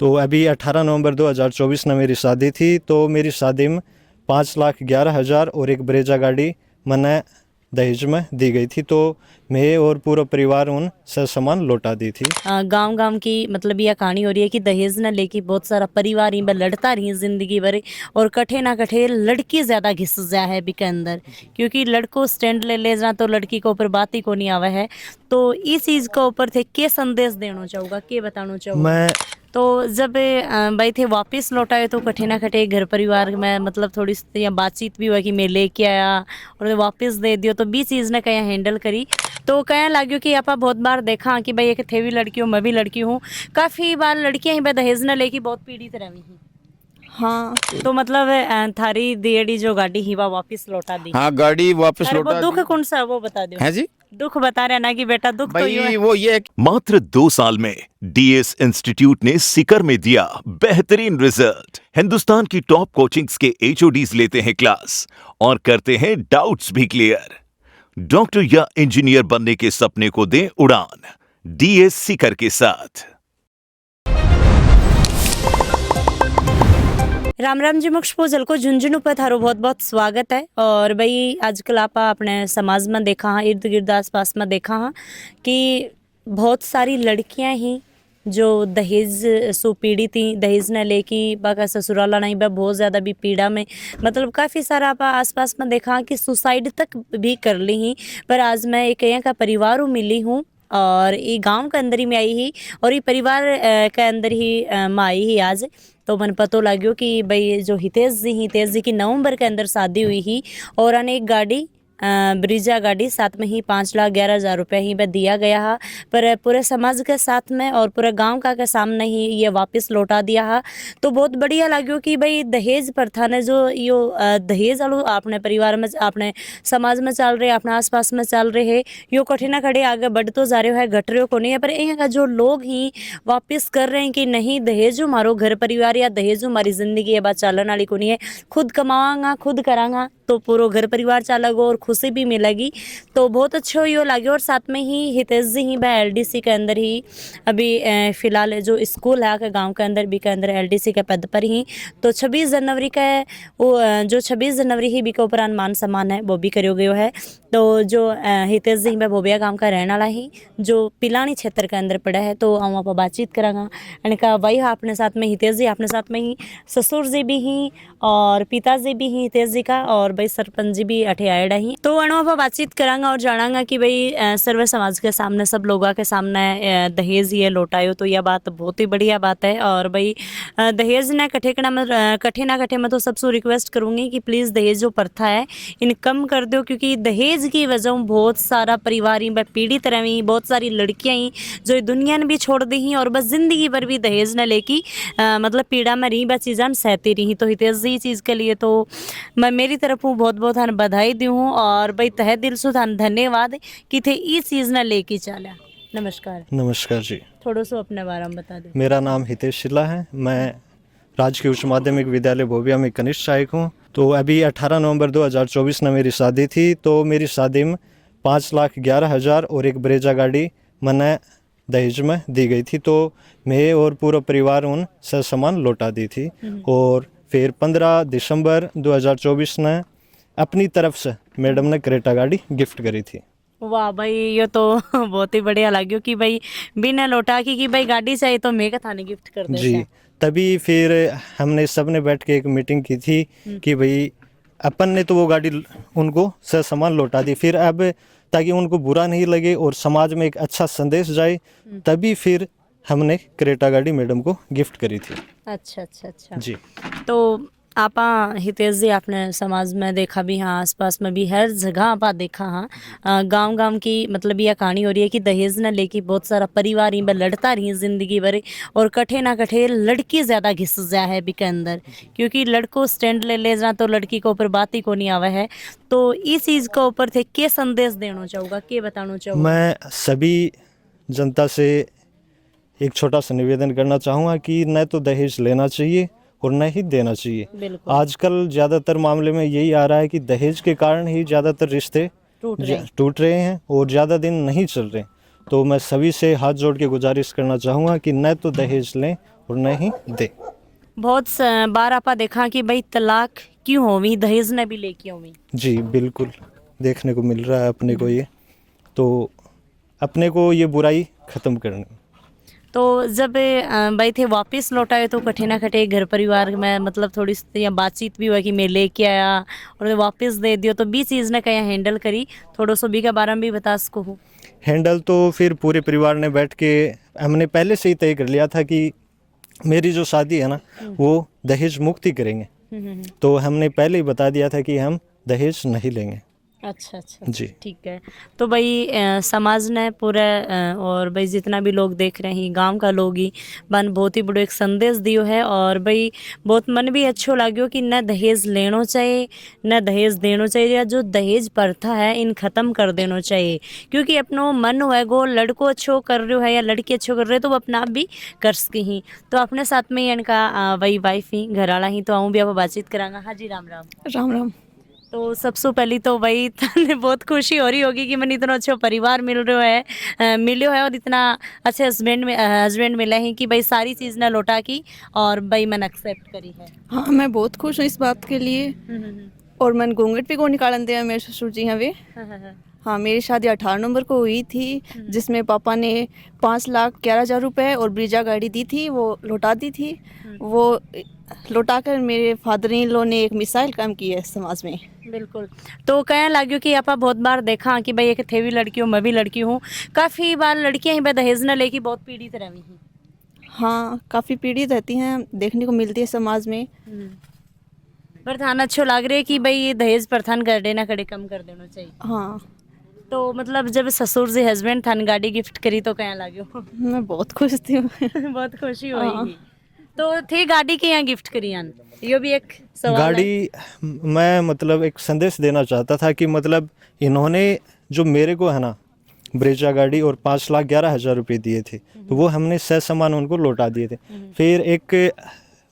तो अभी 18 नवंबर 2024 में मेरी शादी थी। तो मेरी शादी में 5,11,000 और एक ब्रेजा गाड़ी मैंने दहेज में दी गई थी। तो मैं और पूरा परिवार उन सामान लौटा दी थी। गांव गांव की मतलब यह कहानी हो रही है कि दहेज न लेके बहुत सारा परिवार ही लड़ता रही जिंदगी भर, और कठे ना कठे लड़की ज्यादा घिस जा है बिके अंदर, क्योंकि लड़को स्टैंड ले जा तो लड़की के ऊपर बात ही को नहीं आवा है। तो इस चीज के ऊपर थे के संदेश देना चाहूँगा, के बताना चाहूँगा। मैं तो जब भाई थे वापस लौटाए तो कठे ना कठे घर परिवार में मतलब थोड़ी सी बातचीत भी हुआ कि मैं लेके आया और वापस दे दियो, तो भी चीज़ ने कहीं हैंडल करी। तो कहीं लाग्यो कि आप बहुत बार देखा कि भाई एक थे भी लड़की हूँ, मैं भी लड़की हूँ, काफ़ी बार लड़कियां ही दहेज न लेके बहुत पीड़ित रही हैं। हाँ, तो मतलब थारी देड़ी जो गाड़ी ही वापस लौटा दी। हाँ, गाड़ी वापस अरे वो लौटा दुख दी। कौन सा वो बता दो। है जी, दुख बता रहे ना कि बेटा दुख तो यूं भाई है। वो ये मात्र 2 साल में डीएस इंस्टीट्यूट ने सीकर में दिया बेहतरीन रिजल्ट। हिंदुस्तान की टॉप कोचिंग्स के एचओडीज लेते हैं क्लास और करते हैं डाउट्स भी क्लियर। डॉक्टर या इंजीनियर बनने के सपने को दें उड़ान डीएस सीकर के साथ। राम राम जी, मुक्ष पूजल को झुंझुनू पर थारो बहुत बहुत स्वागत है। और भाई आजकल आप अपने समाज में देखा हाँ, इर्द गिर्द आस पास में देखा हाँ कि बहुत सारी लड़कियां ही जो दहेज सो पीड़ी थी, दहेज न लेके बाका ससुराला नहीं बा बहुत ज़्यादा भी पीड़ा में, मतलब काफ़ी सारा आप आस पास में देखा कि सुसाइड तक भी कर ली ही। पर आज मैं एक यहाँ का परिवार मिली हूँ और ये गांव के अंदर ही में आई ही, और ये परिवार के अंदर ही मैं आई ही आज। तो मन पतो लाग्यो कि भाई जो हितेश जी की नवंबर के अंदर शादी हुई ही, और अनेक गाड़ी ब्रिजा गाड़ी साथ में ही 5,11,000 रुपये ही वह दिया गया है। पर पूरे समाज के साथ में और पूरे गांव का के सामने ही ये वापस लौटा दिया है। तो बहुत बढ़िया लाग्यो कि भाई दहेज प्रथा ने जो यो दहेज वालों अपने परिवार में अपने समाज में चल रहे, अपने आसपास में चल रहे है, यो कठिना खड़े आगे बढ़ तो जा रहे है, घट रहे को नहीं है। पर यहाँ का जो लोग ही वापस कर रहे हैं कि नहीं दहेज हमारो घर परिवार या दहेज हमारी जिंदगी ये बात चलन वाली को नहीं है, खुद कमावांगा खुद करांगा तो पूरा घर परिवार चलेगा और खुशी भी मिलेगी। तो बहुत अच्छा यो लगे। और साथ में ही हितेश जी ही वह एलडीसी के अंदर ही अभी फिलहाल जो स्कूल है गांव के अंदर भी के अंदर एलडीसी के पद पर ही। तो 26 जनवरी का वो जो 26 जनवरी ही भी के उपरांत मान सम्मान है वो भी करो गयो है। तो जो हितेश जी वह भोबिया गांव का रहने वाला ही जो पिलानी क्षेत्र के अंदर पड़ा है। तो हम आप बातचीत करांगा यानी कहा वही अपने साथ में हितेश जी अपने साथ में ही ससुर जी भी ही और पिताजी भी ही हितेश जी का, और भाई सरपंच जी भी अठे आएडा ही। तो अणु आप बातचीत करांगा और जानांगा कि भाई सर्व समाज के सामने सब लोगों के सामने दहेज ये लौटायो, तो यह बात बहुत ही बढ़िया बात है। और भाई दहेज ना कठे ना कठे मैं तो सबसे रिक्वेस्ट करूंगी कि प्लीज़ दहेज जो प्रथा है इन कम कर दो, क्योंकि दहेज की वजह बहुत सारा परिवार ही पीड़ित रही, बहुत सारी लड़कियां ही जो दुनिया ने भी छोड़ दी ही और बस जिंदगी भर भी दहेज न लेके मतलब पीड़ा में रही, बस चीज़ां सहती रही। तो हितेश जी चीज़ के लिए तो मैं मेरी तरफ हूँ बहुत बहुत थान बधाई दी हूँ, और भाई तहे दिल से थान धन्यवाद कि थे इस चीज़ न लेके चला। नमस्कार। नमस्कार जी। थोड़ा सा अपने बारे में बता दो। मेरा नाम हितेश शिला है। मैं राजकीय उच्च माध्यमिक विद्यालय भोबिया में कनिष्ठ सहायक हूँ। तो अभी 18 नवंबर 2024 में मेरी शादी थी। तो मेरी शादी में 5,11,000 और एक ब्रेजा गाड़ी मैंने दहेज में दी गई थी। तो मैं और पूरा परिवार उन सामान लौटा दी थी। और फिर 15 दिसंबर 2024 ने अपनी तरफ से मैडम ने क्रेटा गाड़ी गिफ्ट करी थी। वाह भाई, ये तो बहुत ही बढ़िया लग्यो कि भाई बिना लौटा कि भाई गाड़ी चाहिए तो मैं थाने गिफ्ट कर दे जी। तभी फिर हमने सब ने बैठ के एक मीटिंग की थी कि भाई अपन ने तो वो गाड़ी उनको सामान लौटा दी, फिर अब ताकि उनको बुरा नहीं लगे और समाज में एक अच्छा संदेश जाए, तभी फिर हमने क्रेटा गाड़ी मैडम को गिफ्ट करी थी। अच्छा अच्छा अच्छा जी। तो आपा हितेश जी आपने समाज में देखा भी हाँ, आसपास में भी हर जगह आपा देखा हाँ, गांव गांव की मतलब यह कहानी हो रही है कि दहेज न लेके बहुत सारा परिवार ही लड़ता रही जिंदगी भर, और कठे ना कठे लड़की ज्यादा घिस जा है बिके अंदर, क्योंकि लड़को स्टैंड ले जा तो लड़की के ऊपर बात ही को नहीं आवा है। तो इस चीज के ऊपर थे के संदेश देना चाहूँगा, के बताना चाहूँगा। मैं सभी जनता से एक छोटा सा निवेदन करना चाहूँगा कि न तो दहेज लेना चाहिए और न ही देना चाहिए। आजकल ज़्यादातर मामले में यही आ रहा है कि दहेज के कारण ही ज़्यादातर रिश्ते टूट रहे हैं और ज़्यादा दिन नहीं चल रहे। तो मैं सभी से हाथ जोड़ के गुजारिश करना चाहूँगा कि न तो दहेज लें और न ही दे। बहुत बार आपा देखा कि भाई तलाक क्यों होवी, दहेज ने भी लेके होवी। जी बिल्कुल देखने को मिल रहा है अपने को ये, तो अपने को ये बुराई ख़त्म करनी। तो जब भाई थे वापस लौटाए तो कठे ना कठे घर परिवार में मतलब थोड़ी सी बातचीत भी हुआ कि मैं लेके आया और वापस दे दियो, तो भी चीज़ ने कहीं हैंडल करी, थोड़ा सो भी के बारे में भी बता सको हो। हैंडल तो फिर पूरे परिवार ने बैठ के हमने पहले से ही तय कर लिया था कि मेरी जो शादी है ना वो दहेज मुक्त ही करेंगे। तो हमने पहले ही बता दिया था कि हम दहेज नहीं लेंगे। अच्छा अच्छा जी। ठीक है। तो भाई समाज ने पूरा और भाई जितना भी लोग देख रहे हैं गांव का लोग ही बन बहुत ही बड़ो एक संदेश दियो है, और भाई बहुत मन भी अच्छो लाग्यो कि न दहेज लेनो चाहिए न दहेज देनो चाहिए, या जो दहेज प्रथा है इन ख़त्म कर देनो चाहिए, क्योंकि अपनो मन है गो लड़को अच्छो कर रहे हो है या लड़की अच्छो कर रहे हो तो वो अपना आप भी कर सके ही। तो अपने साथ में इनका वही वाइफ ही घर वाला ही, तो आऊँ भी आप बातचीत करांगा। हाँ जी राम राम। राम राम। तो सबसे पहली तो भाई तने बहुत खुशी हो रही होगी कि मैंने इतना अच्छा परिवार मिलियो है और इतना अच्छे हस्बैंड मिले हैं कि भाई सारी चीज़ ना लौटा की और भाई मैंने एक्सेप्ट करी है। हाँ मैं बहुत खुश हूँ इस बात के लिए, और मैंने घूंघट भी को निकालन दिया मेरे ससुर जी हैं वे। हाँ मेरी शादी 18 नवंबर को हुई थी, जिसमें पापा ने 5,11,000 रुपए और ब्रीजा गाड़ी दी थी, वो लौटा दी थी। वो लौटाकर मेरे फादर इन लॉ ने एक मिसाइल काम की है समाज में। बिल्कुल। तो कहने लाग्यो कि आपा बहुत बार देखा कि भाई एक थे भी लड़की हूँ मैं भी लड़की हूँ, काफ़ी बार लड़कियाँ ही भाई दहेज न लेके बहुत पीड़ित रही हैं। हाँ काफ़ी पीड़ित रहती हैं, देखने को मिलती है समाज में। पर थान अच्छो लाग रहे कि भाई ये दहेज प्रथान कर देना कड़े कम कर देना चाहिए। हाँ तो मतलब जब ससुर जी हस्बैंड थान गाड़ी गिफ्ट करी तो कहने लाग्यो मैं बहुत खुश थी। बहुत खुशी हुई। तो थे गाड़ी के यहाँ गिफ्ट करी आन, यो भी एक सवाल है। गाड़ी मैं मतलब एक संदेश देना चाहता था कि मतलब इन्होंने जो मेरे को है ना ब्रेजा गाड़ी और 5,11,000 रुपये दिए थे, तो वो हमने सह सामान उनको लौटा दिए थे। फिर एक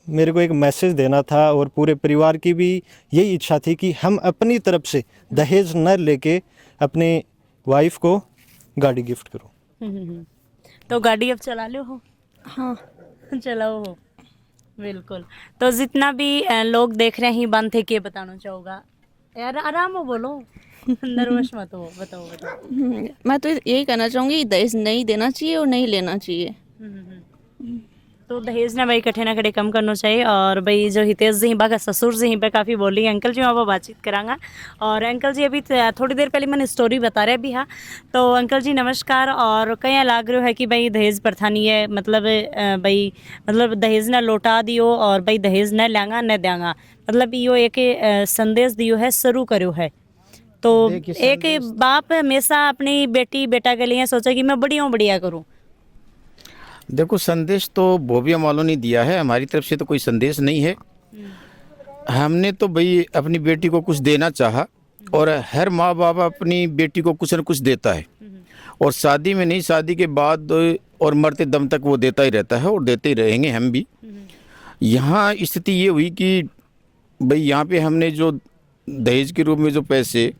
मेरे को एक मैसेज देना था और पूरे परिवार की भी यही इच्छा थी कि हम अपनी तरफ से दहेज न लेके अपने वाइफ को गाड़ी गिफ्ट करो। तो गाड़ी अब चला लो हो? हाँ चलाओ हो। बिल्कुल। तो जितना भी लोग देख रहे हैं बंद थे के बताना चाहोगा? यार आराम हो बोलो, नर्वस मत हो, बताओ। मैं तो यही कहना चाहूँगी दहेज नहीं देना चाहिए और नहीं लेना चाहिए। तो दहेज ना भाई कठे ना कठे कम करना चाहिए। और भाई जो हितेश जी बाका ससुर जी पे काफ़ी बोली, अंकल जी वहाँ बातचीत करांगा। और अंकल जी अभी थोड़ी देर पहले मैंने स्टोरी बता रहे भी हाँ। तो अंकल जी नमस्कार। और कहीं लाग रहा है कि भाई दहेज प्रथा नहीं है, मतलब भाई मतलब दहेज ना लौटा दियो और भाई दहेज न लेंगा न देंगा, मतलब यो एक संदेश दियो है शुरू करो है। तो एक बाप हमेशा अपनी बेटी बेटा के लिए सोचा कि मैं बढ़िया करूँ। देखो संदेश तो बोबिया वालों ने दिया है, हमारी तरफ से तो कोई संदेश नहीं है। हमने तो भाई अपनी बेटी को कुछ देना चाहा, और हर माँ बाप अपनी बेटी को कुछ न कुछ देता है, और शादी में नहीं शादी के बाद और मरते दम तक वो देता ही रहता है और देते ही रहेंगे हम भी। यहाँ स्थिति ये हुई कि भाई यहाँ पे हमने जो दहेज के रूप में जो पैसे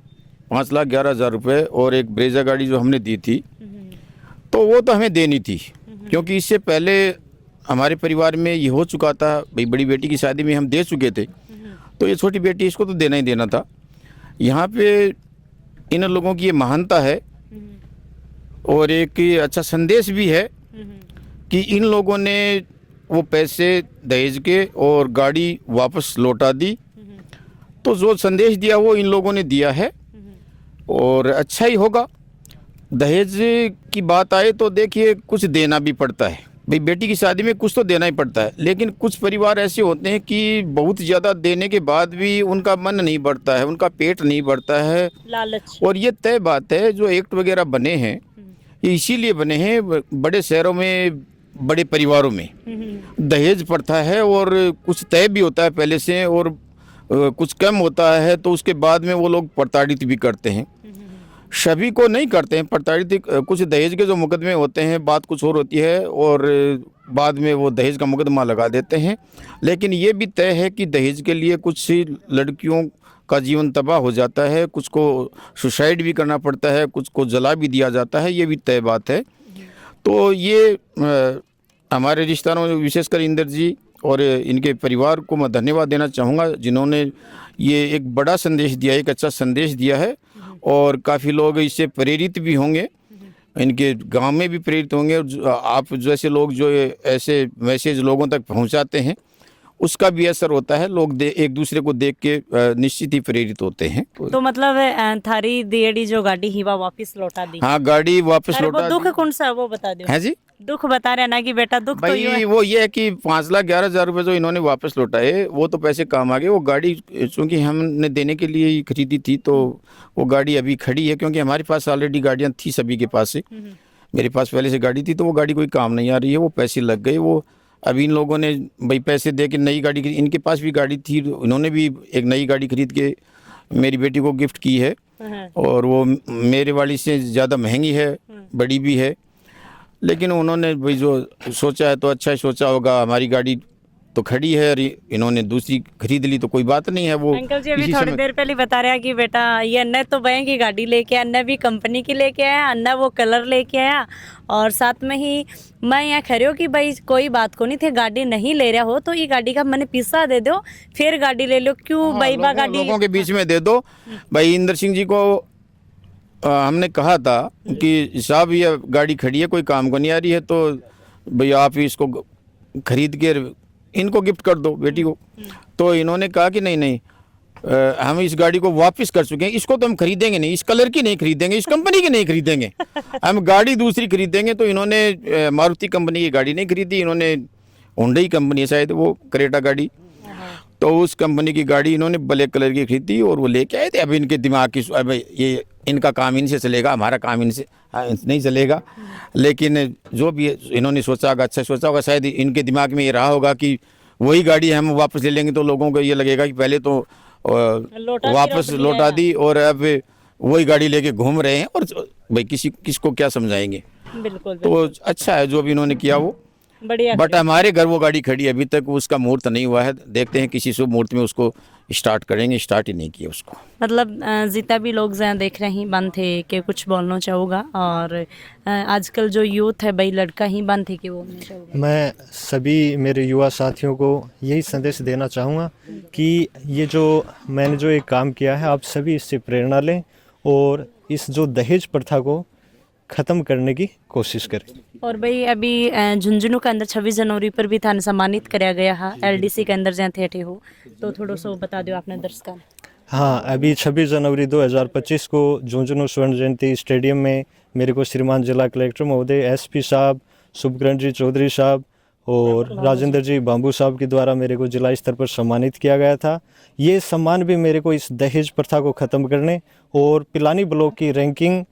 5,11,000 रुपये और एक ब्रेजा गाड़ी जो हमने दी थी, तो वो तो हमें देनी थी, क्योंकि इससे पहले हमारे परिवार में ये हो चुका था। भाई बड़ी बेटी की शादी में हम दे चुके थे, तो ये छोटी बेटी इसको तो देना ही देना था। यहाँ पे इन लोगों की ये महानता है और एक अच्छा संदेश भी है कि इन लोगों ने वो पैसे दहेज के और गाड़ी वापस लौटा दी। तो जो संदेश दिया वो इन लोगों ने दिया है और अच्छा ही होगा। दहेज की बात आए तो देखिए कुछ देना भी पड़ता है, भाई बेटी की शादी में कुछ तो देना ही पड़ता है, लेकिन कुछ परिवार ऐसे होते हैं कि बहुत ज़्यादा देने के बाद भी उनका मन नहीं बढ़ता है, उनका पेट नहीं बढ़ता है, लालच। और ये तय बात है जो एक्ट वगैरह बने हैं ये इसीलिए बने हैं, बड़े शहरों में बड़े परिवारों में दहेज प्रथा है और कुछ तय भी होता है पहले से और कुछ कम होता है, तो उसके बाद में वो लोग प्रताड़ित भी करते हैं। सभी को नहीं करते हैं प्रताड़ित, कुछ दहेज के जो मुकदमे होते हैं बात कुछ और होती है और बाद में वो दहेज का मुकदमा लगा देते हैं। लेकिन ये भी तय है कि दहेज के लिए कुछ लड़कियों का जीवन तबाह हो जाता है, कुछ को सुसाइड भी करना पड़ता है, कुछ को जला भी दिया जाता है, ये भी तय बात है। तो ये हमारे रिश्तेदारों में विशेषकर इंदर जी और इनके परिवार को मैं धन्यवाद देना चाहूँगा, जिन्होंने ये एक बड़ा संदेश दिया, एक अच्छा संदेश दिया है और काफ़ी लोग इससे प्रेरित भी होंगे, इनके गांव में भी प्रेरित होंगे। और आप जैसे लोग जो ऐसे मैसेज लोगों तक पहुंचाते हैं उसका भी असर होता है, लोग एक दूसरे को देख के निश्चित ही प्रेरित होते हैं। तो मतलब थारी देड़ी जो गाड़ी ही वो वापस लौटा दी। हाँ, गाड़ी वापस अरे वो लौटा दुख दी। कौन सा है वो बता दो। है जी, दुख बता रहे ना कि बेटा दुख तो भाई यूं है। वो ये है कि 5,11,000 रुपये जो इन्होंने वापस लौटाए वो तो पैसे काम आ गए। वो गाड़ी चूँकि हमने देने के लिए ही खरीदी थी तो वो गाड़ी अभी खड़ी है, क्योंकि हमारे पास ऑलरेडी गाड़ियाँ थी सभी के पास से। मेरे पास पहले से गाड़ी थी तो वो गाड़ी कोई काम नहीं आ रही है, वो पैसे लग गए। वो अभी इन लोगों ने भाई पैसे दे के नई गाड़ी खरीद, इनके पास भी गाड़ी थी, इन्होंने भी एक नई गाड़ी खरीद के मेरी बेटी को गिफ्ट की है और वो मेरे वाली से ज़्यादा महंगी है, बड़ी भी है। लेकिन उन्होंने भाई जो सोचा है तो अच्छा ही सोचा होगा। हमारी गाड़ी तो खड़ी है और इन्होंने दूसरी खरीद ली तो कोई बात नहीं है। वो अंकल जी अभी इसी थोड़ी समय- देर पहले बता रहा कि बेटा ये अन्ना तो बैंक की गाड़ी लेके आया, अन्ना भी कंपनी की लेके आया, अन्ना वो कलर लेके आया और साथ में ही मैं यहाँ खड़े हो कि भाई कोई बात को नहीं थे, गाड़ी नहीं ले रहा हो तो ये गाड़ी का मैंने पैसा दे दो फिर गाड़ी ले लो, क्यों भाई बा गाड़ी लोगों के बीच में दे दो। भाई इंदर सिंह जी को हमने कहा था कि साहब ये गाड़ी खड़ी है कोई काम को नहीं आ रही है, तो भाई आप इसको खरीद के इनको गिफ्ट कर दो बेटी को। तो इन्होंने कहा कि नहीं नहीं, हम इस गाड़ी को वापस कर चुके हैं, इसको तो हम खरीदेंगे नहीं, इस कलर की नहीं खरीदेंगे, इस कंपनी की नहीं खरीदेंगे, हम गाड़ी दूसरी खरीदेंगे। तो इन्होंने मारुति कंपनी की गाड़ी नहीं खरीदी, इन्होंने होंडा कंपनी है शायद वो क्रेटा गाड़ी, तो उस कंपनी की गाड़ी इन्होंने ब्लैक कलर की खरीदी और वो लेके आए थे। अब इनके दिमाग की अब ये इनका काम इनसे चलेगा, हमारा काम इनसे नहीं चलेगा। लेकिन जो भी इन्होंने सोचा होगा अच्छा सोचा होगा, शायद इनके दिमाग में ये रहा होगा कि वही गाड़ी हम वापस ले लेंगे तो लोगों को ये लगेगा कि पहले तो वापस लौटा दी और अब वही गाड़ी लेके घूम रहे हैं और भाई किसको क्या समझाएंगे। बिल्कुल तो अच्छा है जो भी इन्होंने किया वो बढ़िया। बट हमारे घर वो गाड़ी खड़ी है, अभी तक उसका मुहूर्त नहीं हुआ है। देखते हैं किसी शुभ मुहूर्त में उसको स्टार्ट करेंगे, स्टार्ट ही नहीं किया उसको। मतलब जितना भी लोग जहाँ देख रहे हैं बंद थे कि कुछ बोलना चाहूँगा और आजकल जो यूथ है भाई लड़का ही बंद थे कि वो बोलना चाहूँगा। मैं सभी मेरे युवा साथियों को यही संदेश देना चाहूँगा कि ये जो मैंने जो एक काम किया है आप सभी इससे प्रेरणा लें और इस जो दहेज प्रथा को ख़त्म करने की कोशिश करें। और भाई अभी झुंझुनू के अंदर 26 जनवरी पर भी थाने सम्मानित कराया गया है LDC के अंदर जहाँ थे हो, तो थोड़ा सा बता दो आपने दर्शकों। हाँ, अभी 26 जनवरी 2025 को झुंझुनू स्वर्ण जयंती स्टेडियम में मेरे को श्रीमान जिला कलेक्टर महोदय SP साहब, शुभकरण जी चौधरी साहब और राजेंद्र जी बाम्बू साहब के द्वारा मेरे को जिला स्तर पर सम्मानित किया गया था। ये सम्मान भी मेरे को इस दहेज प्रथा को ख़त्म करने और पिलानी ब्लॉक की रैंकिंग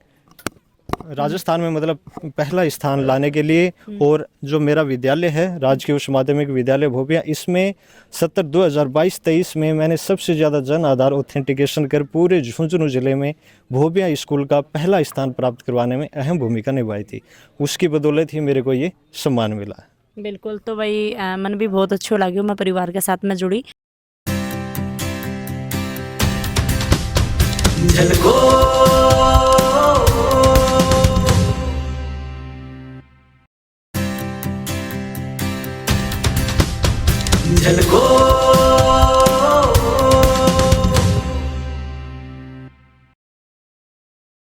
राजस्थान में मतलब पहला स्थान लाने के लिए, और जो मेरा विद्यालय है राजकीय उच्च माध्यमिक विद्यालय भोबिया, इसमें 2022-23 में मैंने सबसे ज़्यादा जन आधार ऑथेंटिकेशन कर पूरे झुंझुनू जिले में भोबिया स्कूल का पहला स्थान प्राप्त करवाने में अहम भूमिका निभाई थी। उसकी बदौलत ही मेरे को ये सम्मान मिला है। बिल्कुल, तो भाई मन भी बहुत अच्छा लगे, मैं परिवार के साथ में जुड़ी। झलको